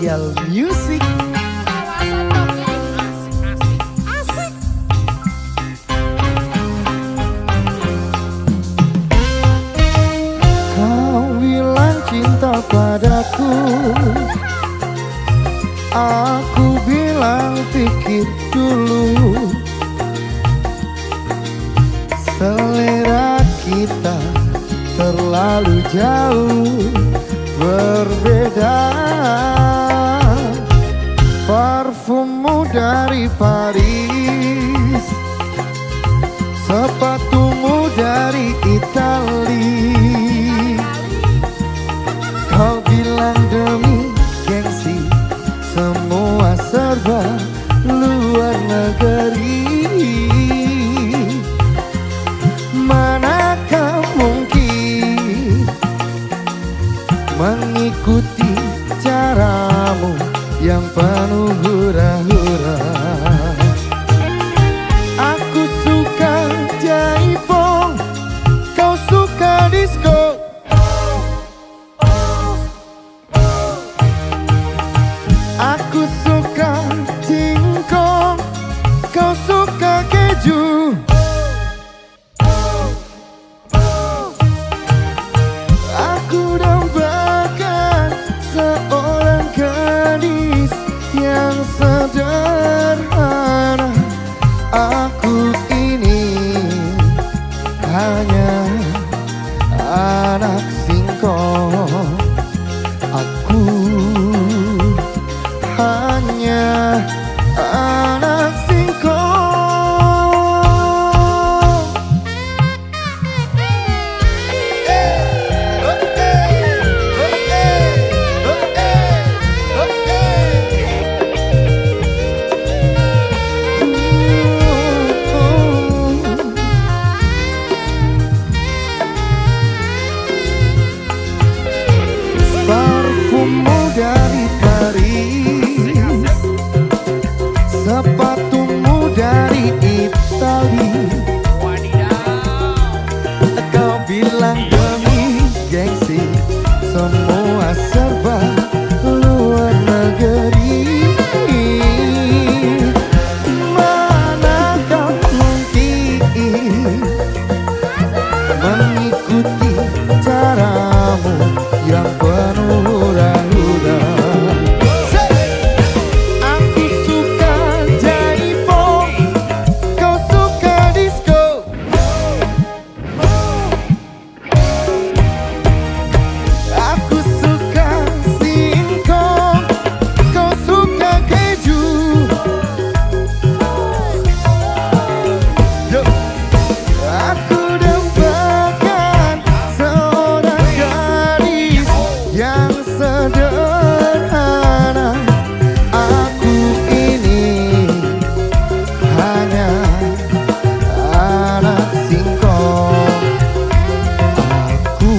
Royal Music. Kau bilang cinta padaku, aku bilang pikir dulu. Selera kita terlalu jauh berbeda. Parfummu dari Paris, sepatumu dari Itali. Kau bilang demi gengsi, semua serba luar negeri. Manakah mungkin mengikuti caramu yang penuh hura-hura. Aku suka jaipong, kau suka disco. Aku suka singkong, kau suka keju. Aku dambakan seorang gadis yang sederhana. Aku ini hanya anak singkong. Aku hanya anak singkong. Parfummu dari Paris, sepatumu dari Itali. Kau bilang demi gengsi, semua serba luar negeri. Manakah mungkin mengikuti caramu yang penuh hura-hura. Aku suka jaipong, kau suka disco. Aku suka singkong, kau suka keju. Aku dambakan seorang gadis yang sederhana. Aku ini hanya anak singkong. Aku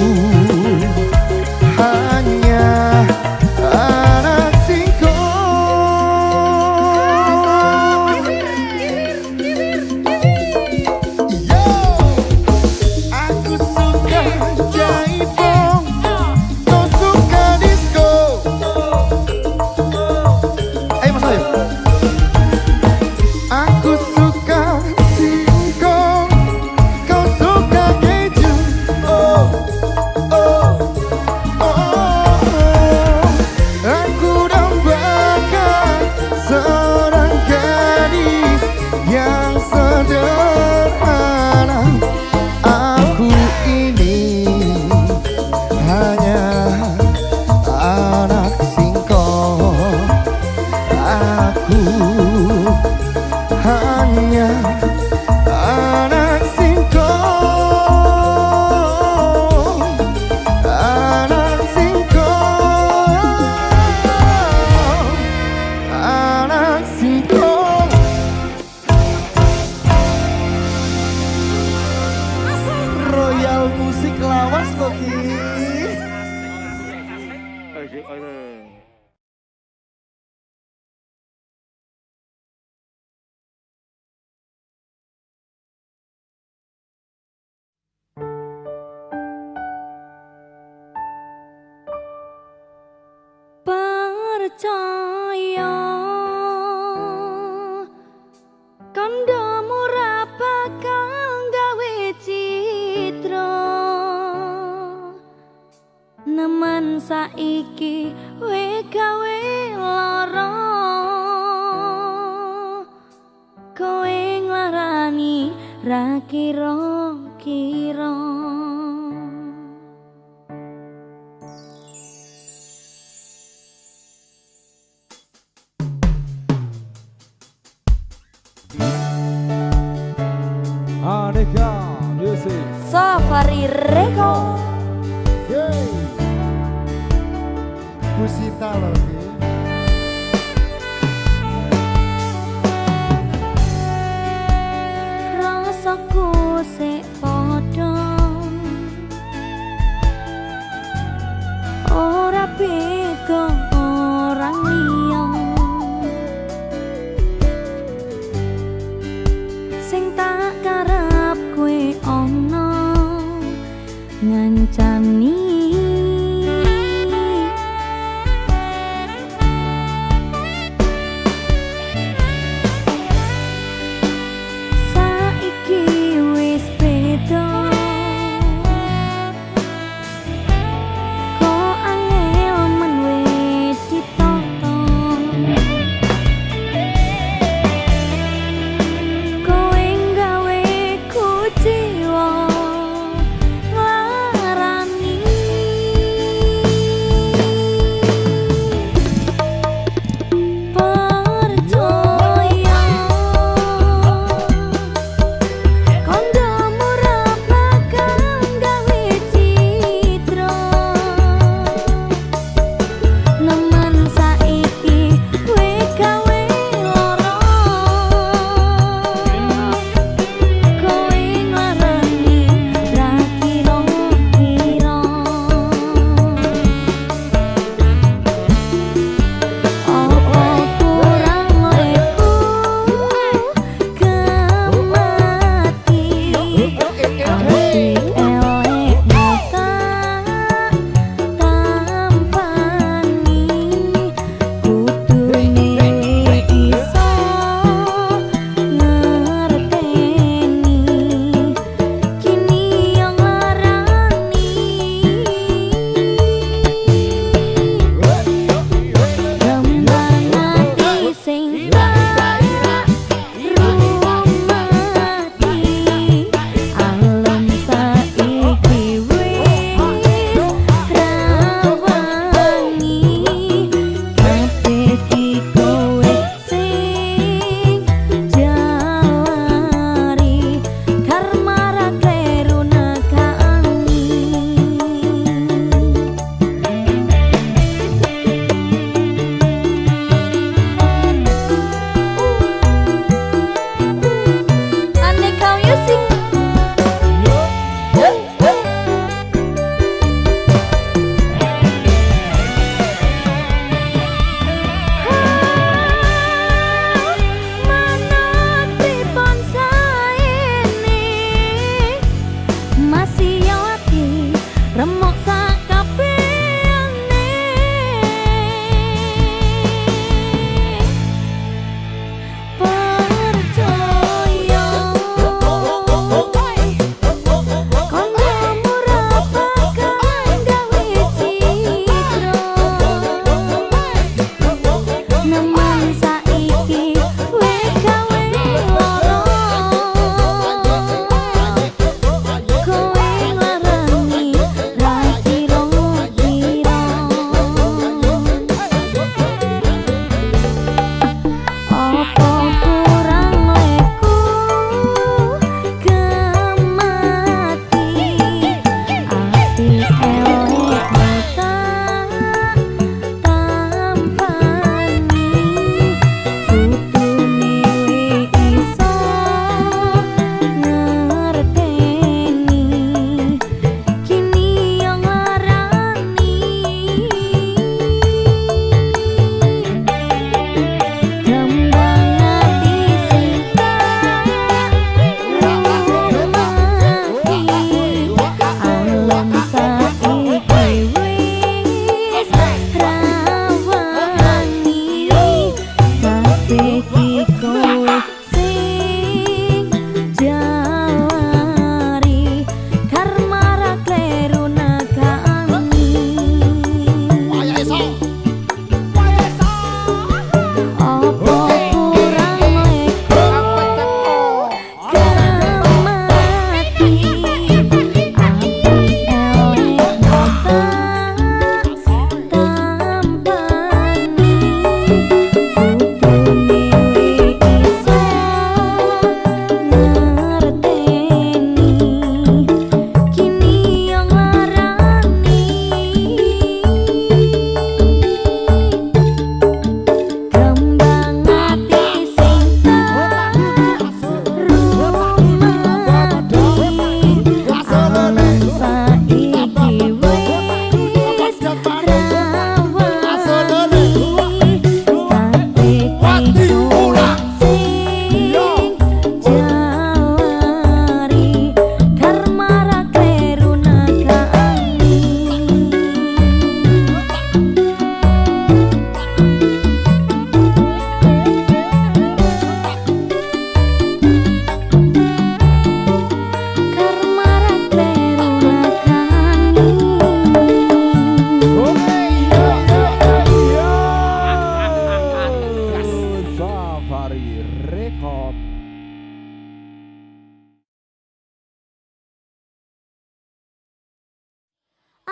hanya anak singkong. Yo, aku suka jaipong, kau suka disco. Ayo Mas Ayu. Aku suka singkong, kau suka keju. Oh, oh, oh. Aku dambakan seorang gadis yang sederhana. Aku ini hanya anak singkong. Aku hanya anak singkong. Anak singkong. Anak singkong. Royal Musik lawas kok Ki. percaya kandamu ra bakal gawe citra nemen saiki we gawe lara kowe nglarani ra kira-kira. Aneka Music Safari Record. Bu Sinta loh ini. Rasaku sik padha ora beda orang liya sing tak karep kowe ana ngancani saiki wis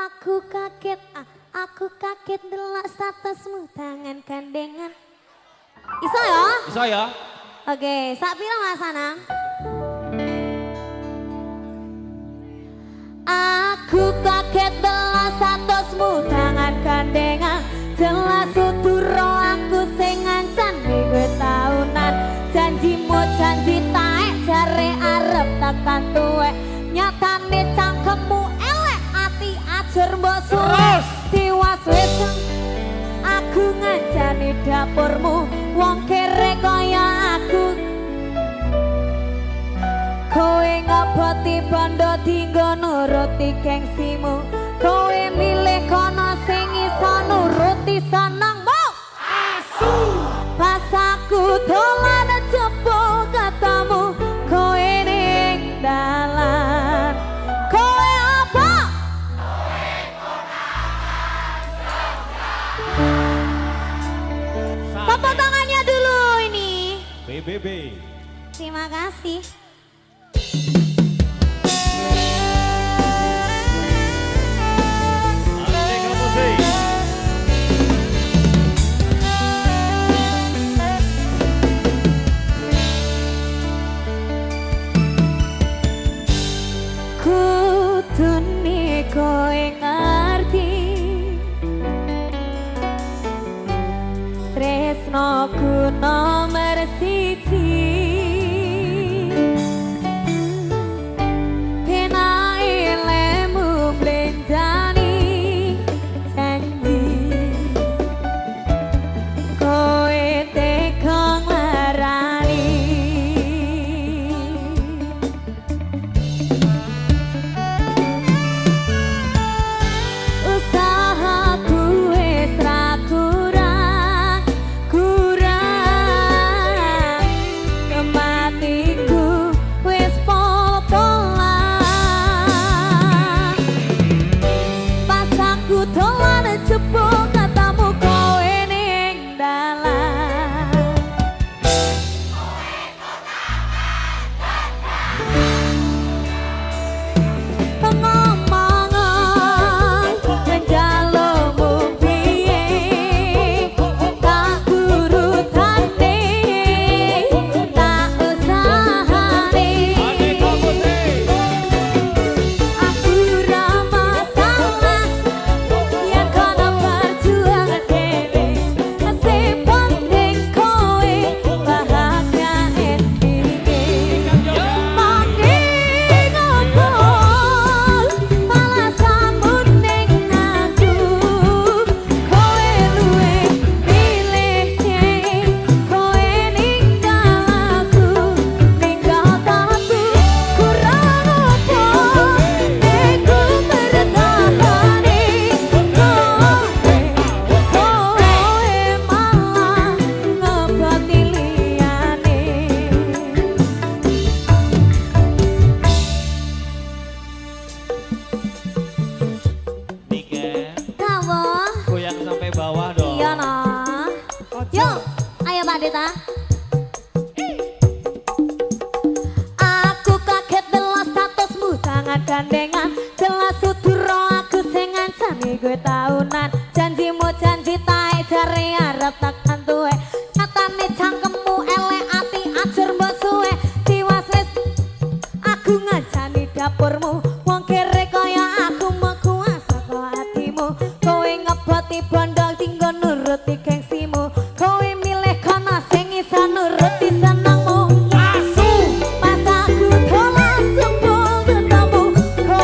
Aku kaget delok statusmu tangan gandengan. Iso ya? Iso ya? Oke, sak pira Mas Anang? Aku kaget delok statusmu tangan gandengan. Jelas suturo aku sing ngancani kowe taunan. Janjimu janji taek jare arep tekan tuwek. Nyatane cangkemmu elek ati ajar mbok suwes. Tiwas wis aku ngancani dapurmu wong kere kaya aku. Kowe ngaboti bondo dinggo nuruti gengsimu. Kowe milih kono sing iso nuruti senengmu. Asu pas aku dolan jebul katamu kowe ning dalan. Kowe apa? Tepuk tangannya dulu ini. BBB. Terima kasih. Kudune kowe ngerti tresnoku nomor siji. Penae lemu blenjani janji kowe tekong larani. Usahaku wis ra kurang kematiku wis pol-polan. Pas aku dolan jebul katamu kowe ning dalan. Pengomongan njalukmu piye tak turutane tak usahane. Aku ra masalah yen kono perjuangan dhewe. Sing penting kowe bahagia endinge. Manging opo malah sambut ning aku. Kowe luwih milih kowe ninggal aku ninggal aku. Kurang opo aku bertahane. Kowe malah ngebati liyane. Nike, Kamu? goyang sampai bawah dong. Iya nah. Yuk, ayo Mbak Dita. Aku kaget delok statusmu tangan gandengan. Jelas suturo aku sing ngancani kowe taunan. Janjimu janji tae jare arep tekan tuwek. Nyatane cangkemmu elek ati ajar mbok suwek. Tiwas wis aku ngancani dapurmu wong kere kaya aku meku saka atimu. Kowe ngeboti bondo tinggo nuruti gengsimu. Kowe milih kono sing iso nuruti senengmu. Asu pas aku dolan jebul ketemu kowe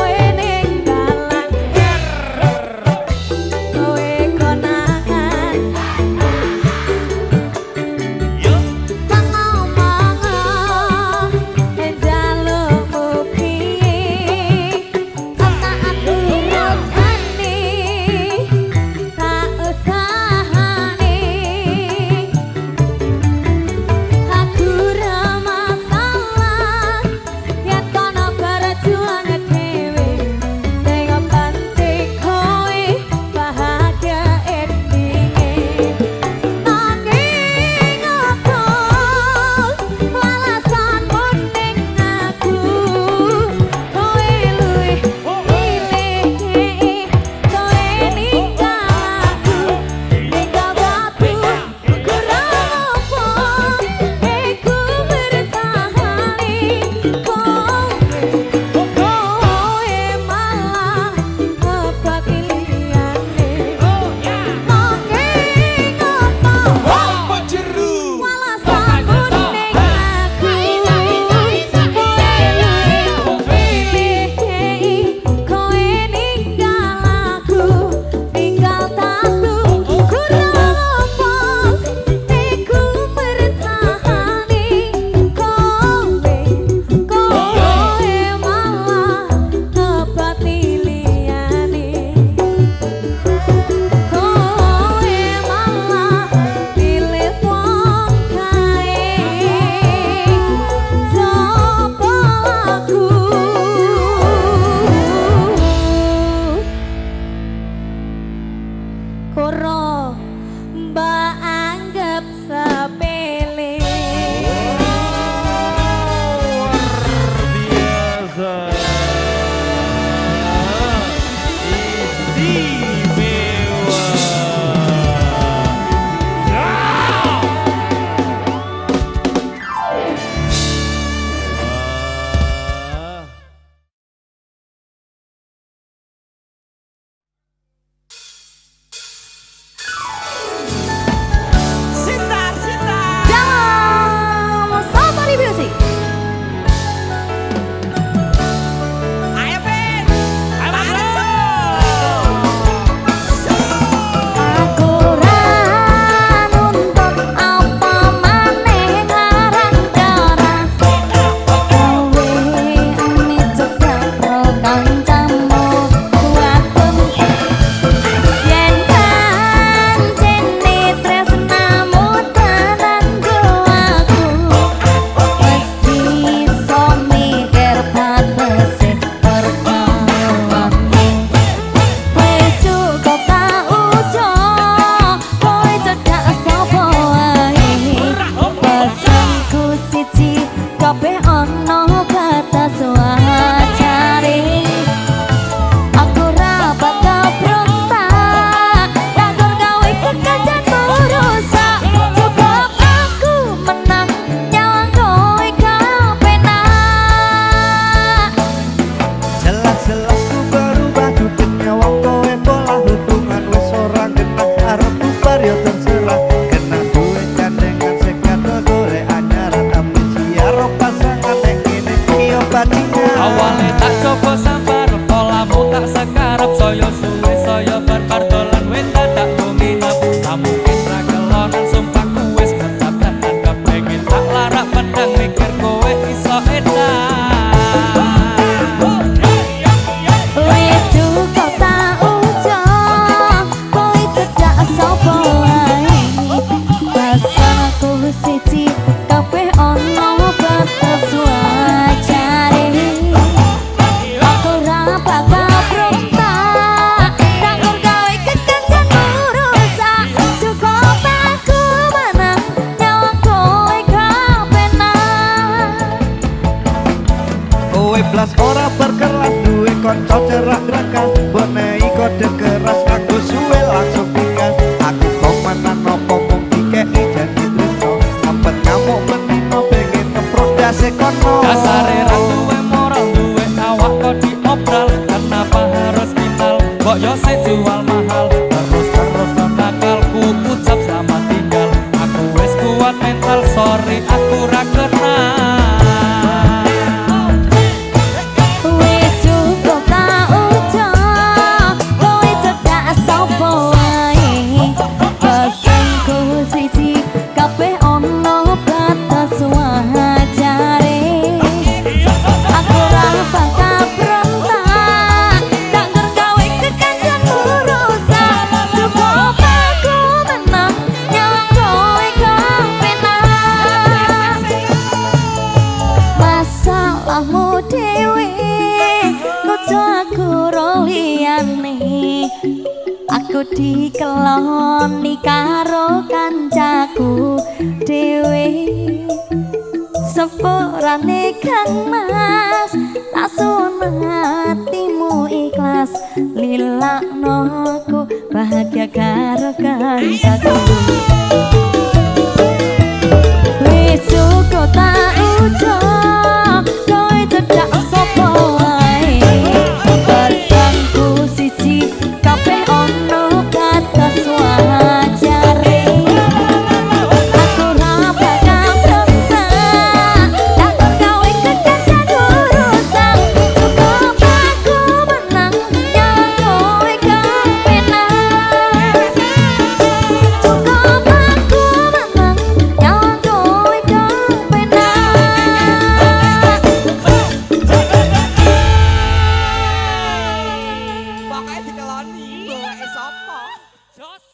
kelas ora berkelas duwe konco cerak rekas bonei kode keras aku suwe langsung tinggal aku komenan nopo mung dikei janji tresno ngempet ngamuk menino pengen ngeprodase kono dasare ra duwe moral duwe awak kok diobral kenapa harus final kok yo sik jual mahal terus nakalku ucap selamat tinggal aku wis kuat mental sorry aku ra kenal Wis cukup tak ucap kowe cedak sapa wae pesanku siji kabeh ono batas wajare aku ra bakal berontak tak tergawe kekancan urusan cukup aku menang nyawa kowe kepenak masalahmu dewe ojo aku roliyane aku dikeloni karo kancaku dewe sepurane kang mas lasun hatimu ikhlas lilakno aku bahagia karo kancaku wis cukup tak ucap kowe cedak sapa wae pesanku siji kabeh ono batas wajare aku ra bakal berontak tak tergawe kekancan urusan cukup aku menang nyawa kowe kepenak cukup aku menang nyawa kowe kepenak pokoknya dikeloni bawae sapa jos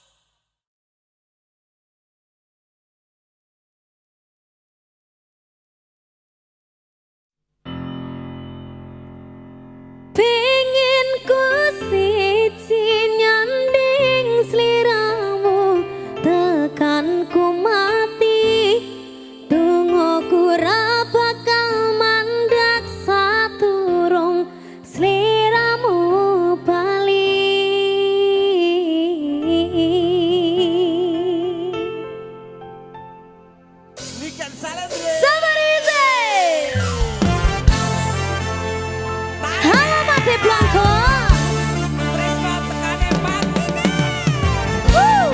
pengen ku siji nyanding sliramu tekan ku mati tunggu ra bakal mandek saturung sliramu bali Samarize Halo Mati Blanco Woo!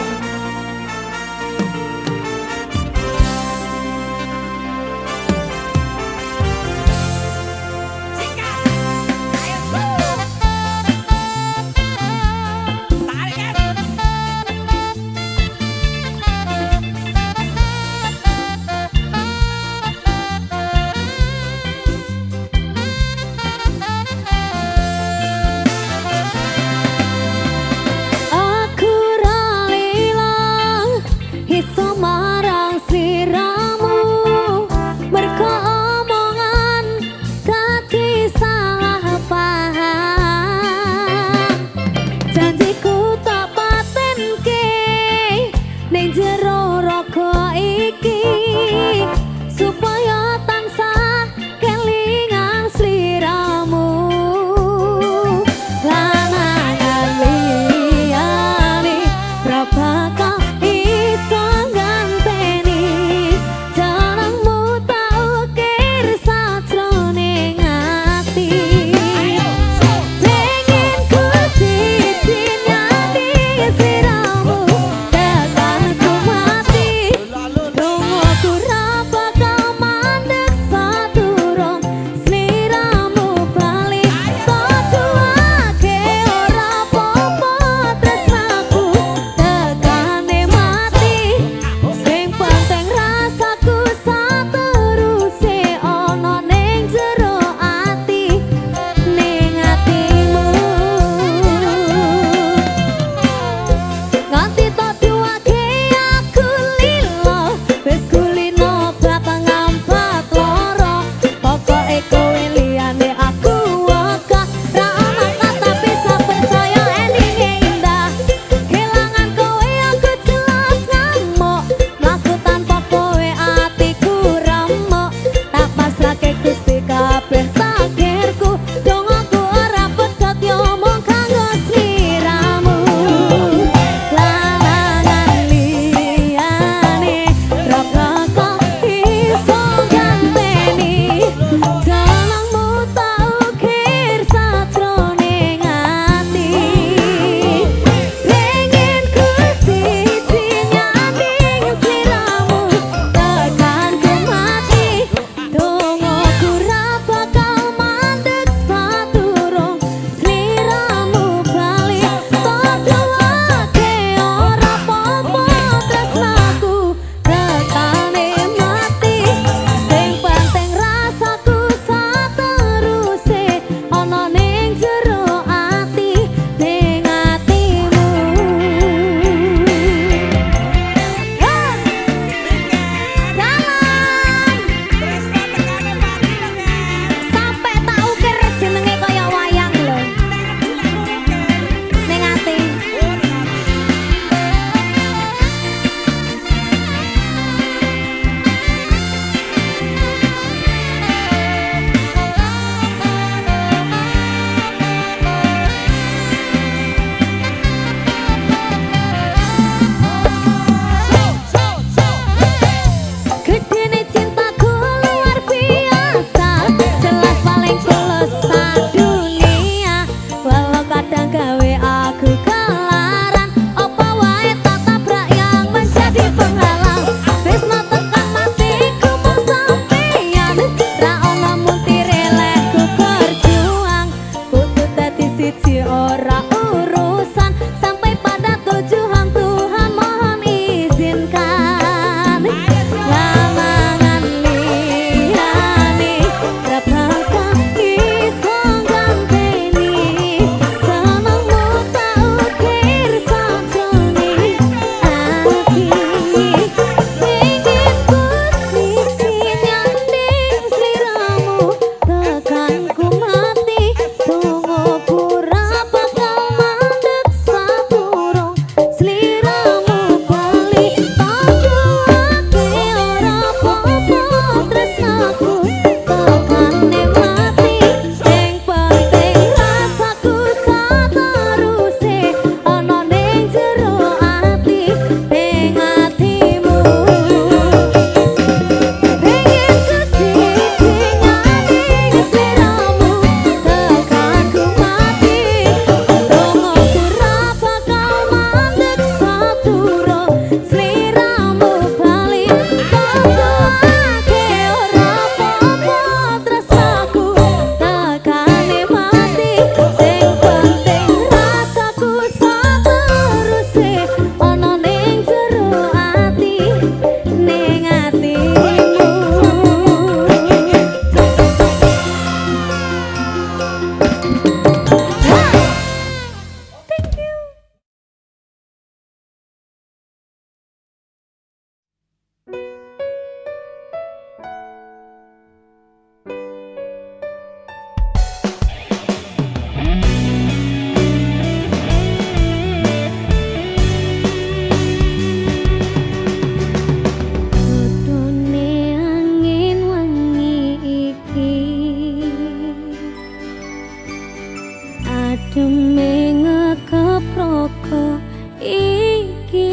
Ademe ngekeproko iki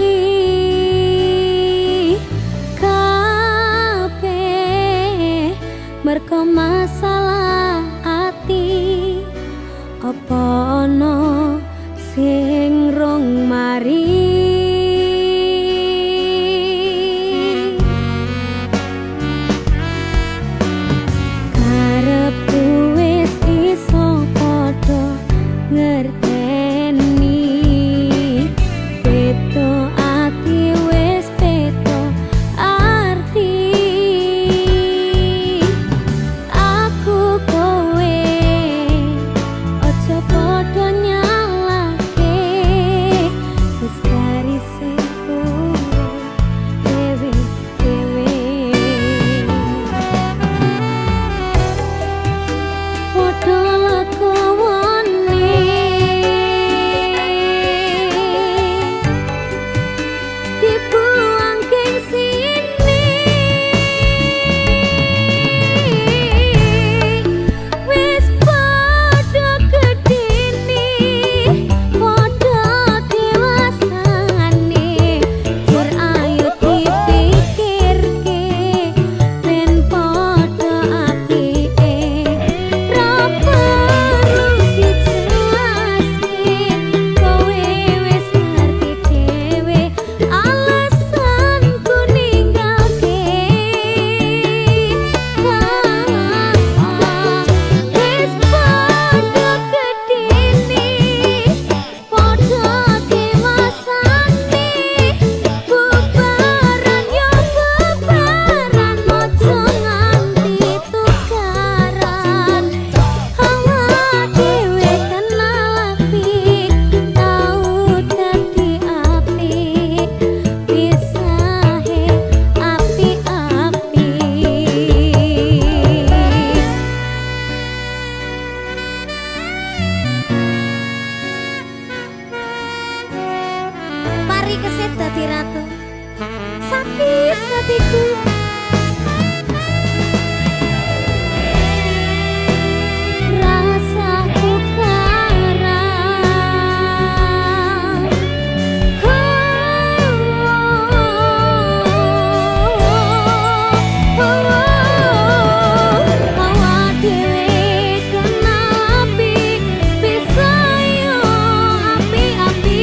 kabeh merko masalah ati apa ana sing rong mari dadi ratu sakit hatiku rasa ukaran awak dhewe kenapi bisa yo api-api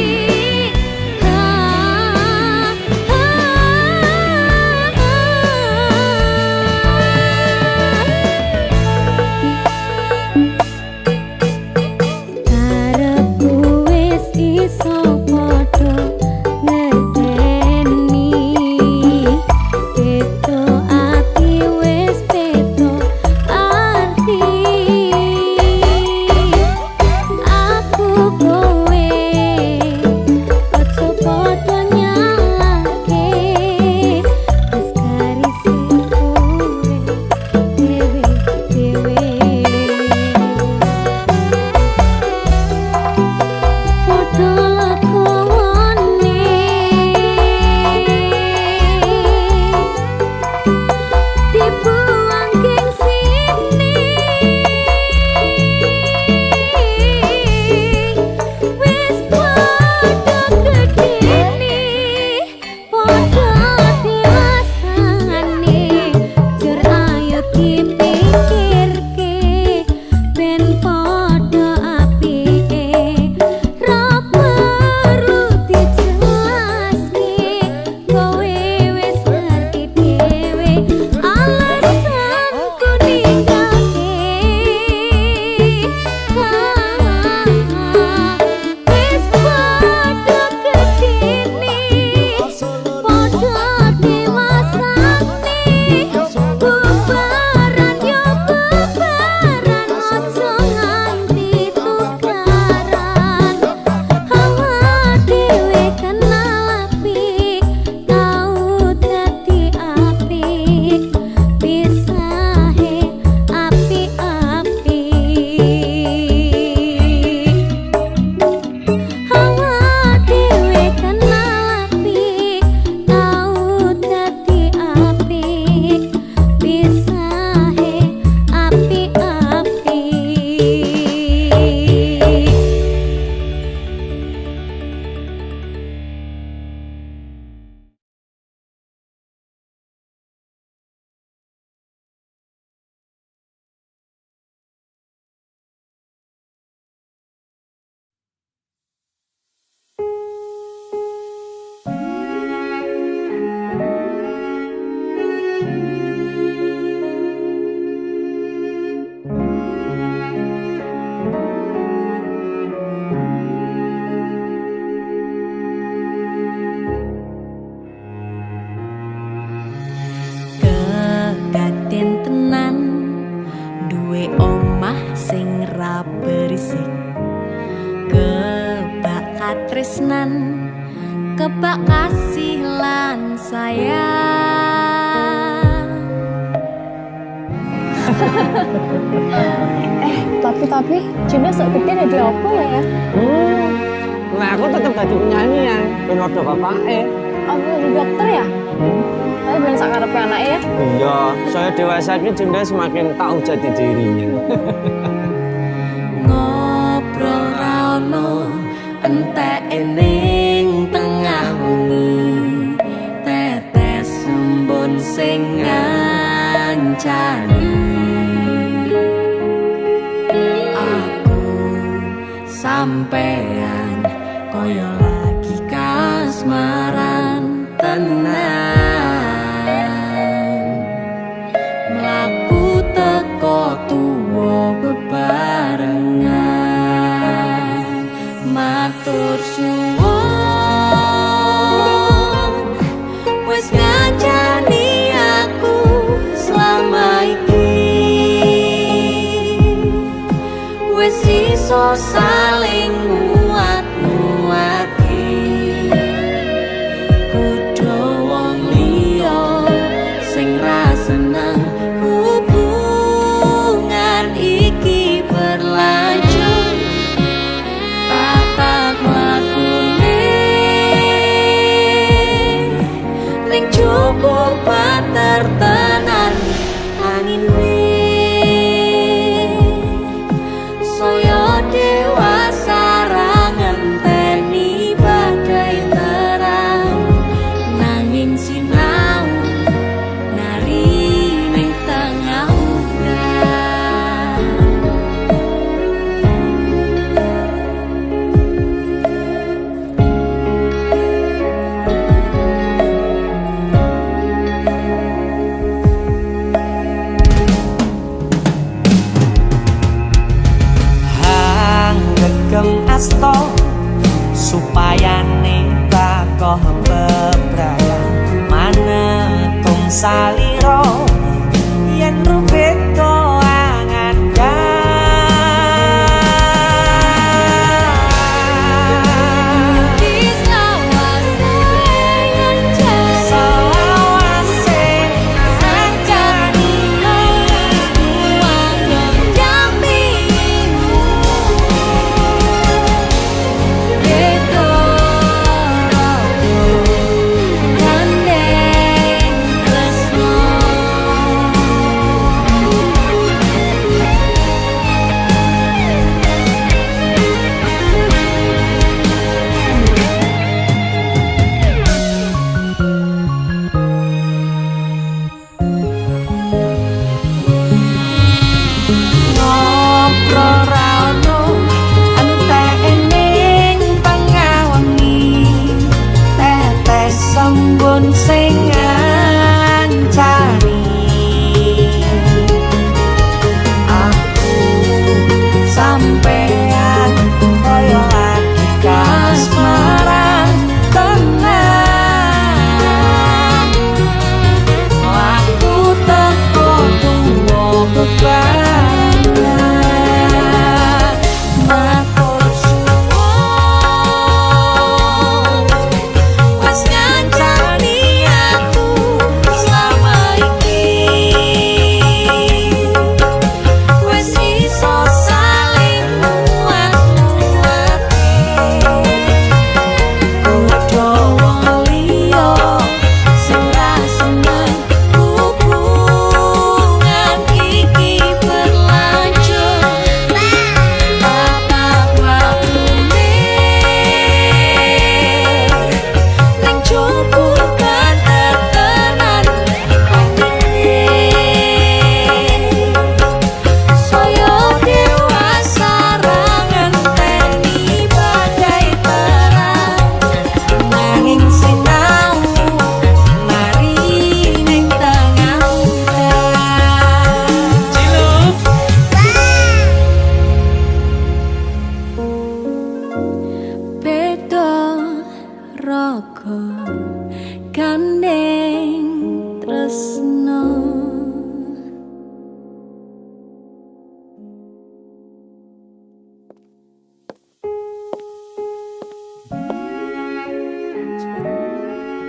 glisik kebak katresnan kebak kasih lan sayang. Tapi Juna sok gede jadi apa ya? Nah aku tetap jadi penyanyi ya, ben ordo bapake. Apa jadi dokter ya? Tapi ben sak karepe anake ya. Iya, saya dewasa ini Junda semakin tahu jati dirinya. Ngobrol rano entek ening tengah wengi tetes embun sing ngancani aku sampean koyo lagi kasmaran tenan mlaku teko tuwa bebarengan matur suwun wis ngancani aku selama iki wis iso saling nguat-nguati kudu wong liya sing ra seneng hubungan iki berlanjut tatak lakune ning jupuk patertenan angin saya dewasa ra ngenteni badai terang nanging sinau nari ning tengah udan. Hang gegem asto supaya nita koh bebrayan manetung saliro yen rubet angan Gandeng tresno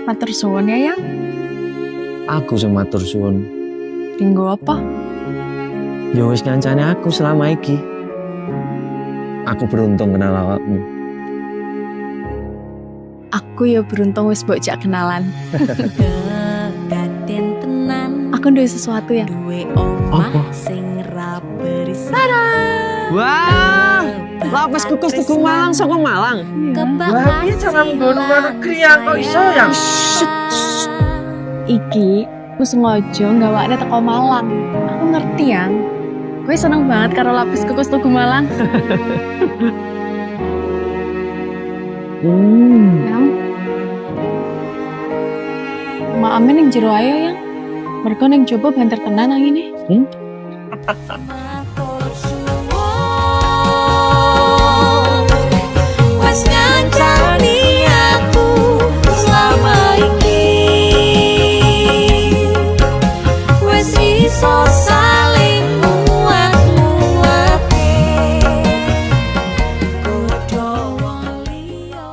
Matur suwun ya, Yang. Aku sing matur suwun. Dinggo apa? Ya wis ngancane aku selama iki. Aku beruntung kenal awakmu. Aku ya beruntung wis mbok jak kenalan. Kedaden tenan Aku duwe sesuatu ya. duwe omah Apa? sing ra berisik. Wah, lapis kukus Tugu Malang saka Malang. Wah, iki jangan nggon luar negeri ya kok iso ya. Iki aku sengaja gawakne teko Malang. Aku ngerti Yang. Gue seneng banget karo lapis kukus Tugu Malang. Yang. Maame ning jero ayo Yang. Mergo ning jowo banter tenan angine. Wes ngancani aku selama iki. Wes iso saling muat-muate. Kudu wong liya.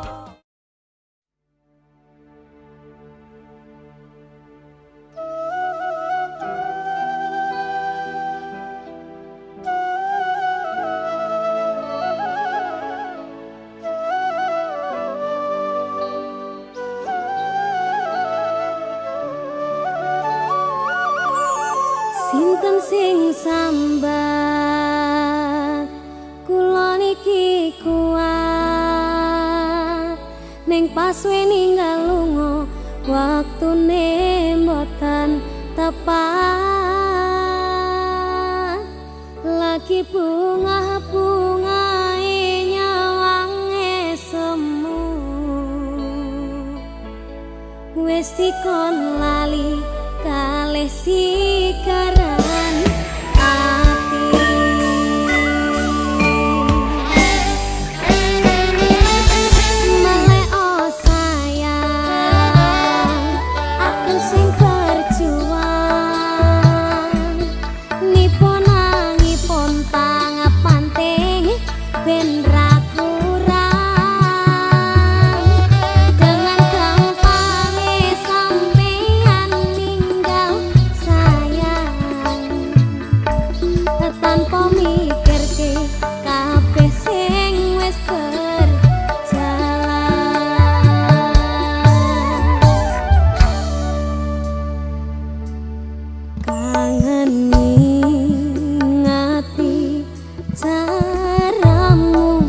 Sinten sing sambat kula niki kuat ning pas ninggal lunga waktune mboten tepat lagi bunga-bungae nyawange semu wis dikon lali kalih sikaran ati Male oh sayang aku sing berjuang nipun nangipun pangapanting ben ra kurang dengan gampangnya sampeyan ninggal sayang tanpa mikirke kabeh sing wis berjalan kangen ngati caramu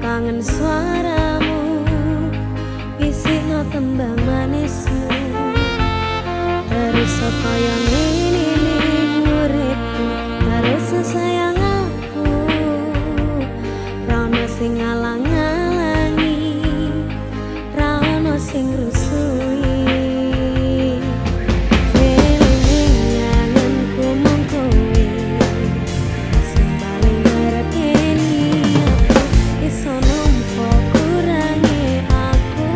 Kangen suaramu, bisikno tembang manismu. Terus kaya ngene uripku, terus sayang aku. Rano sing ngalang-alangi, rano sing rusui. Ngangenku mung kowe, sembali ngerteni aku. Iso nampa kurangi aku.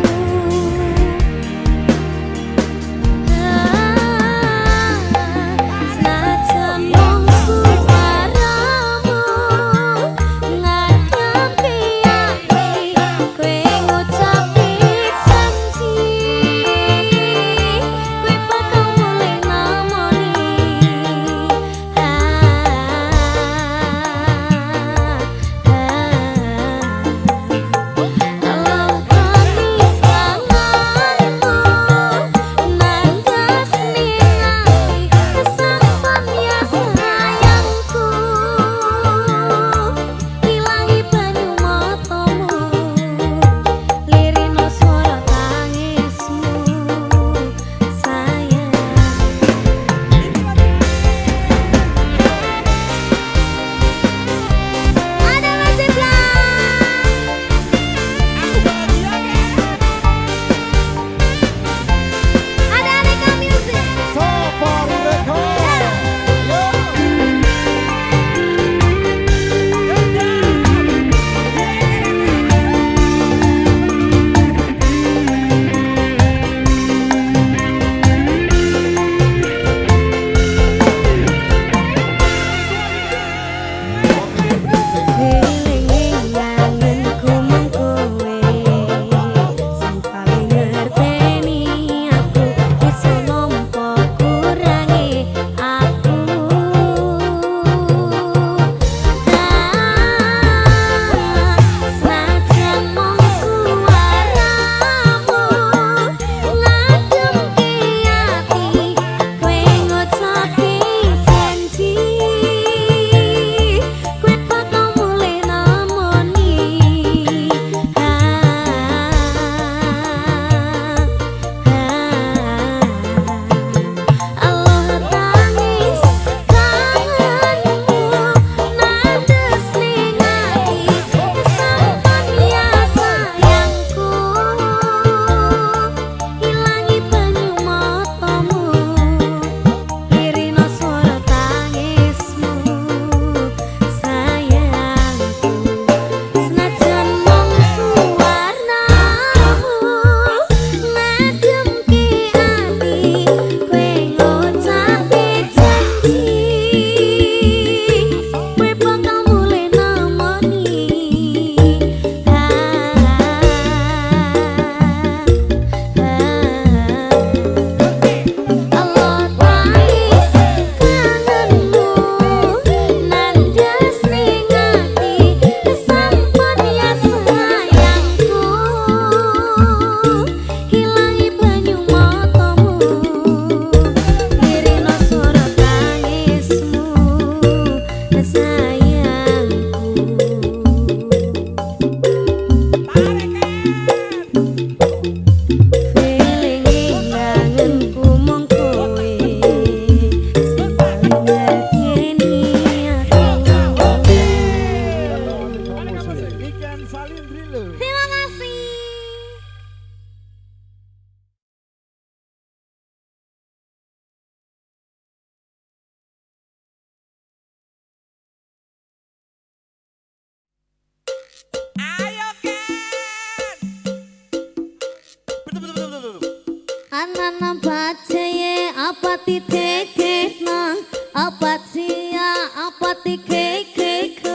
Anana bacaye apa titik nang apa cia apa tikek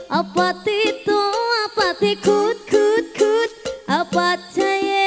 apa titu apa tikut kut kut apa caye.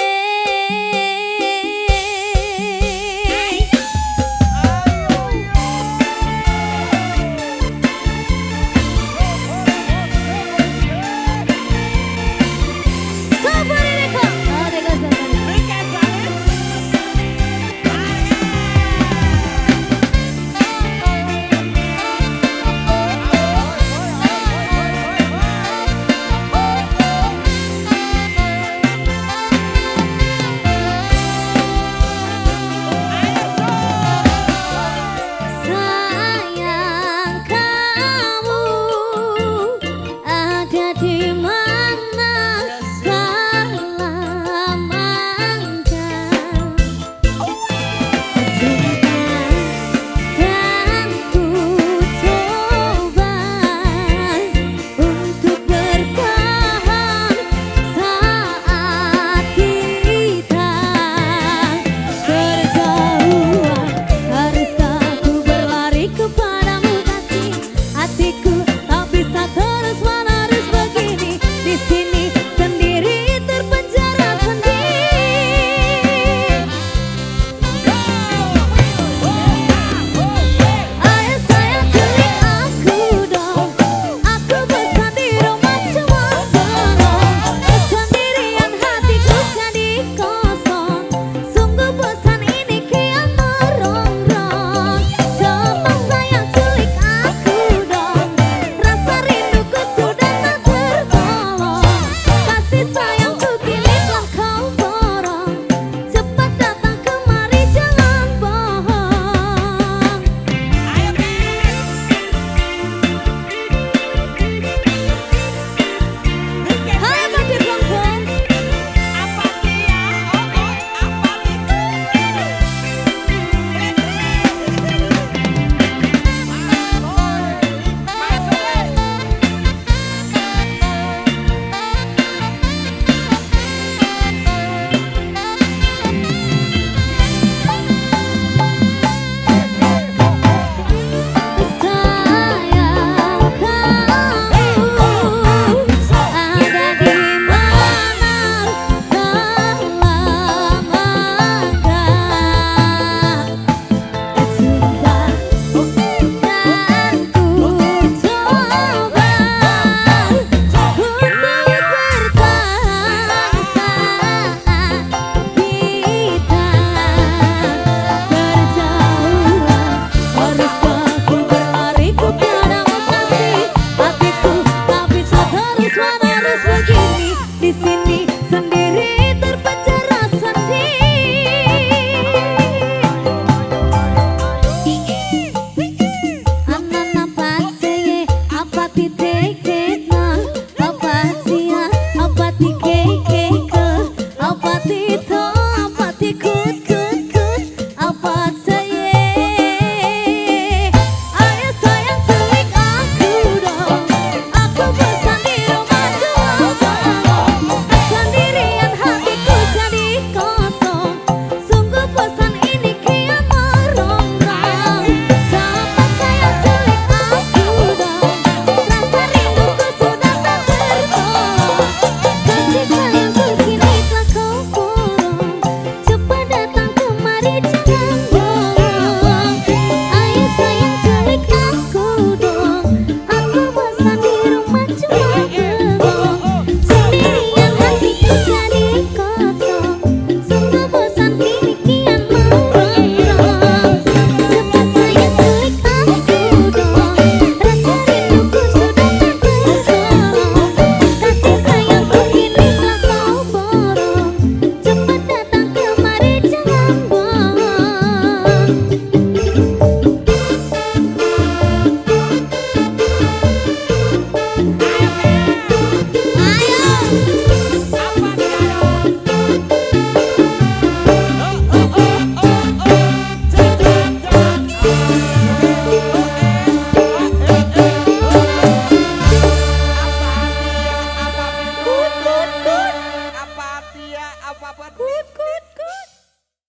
Titik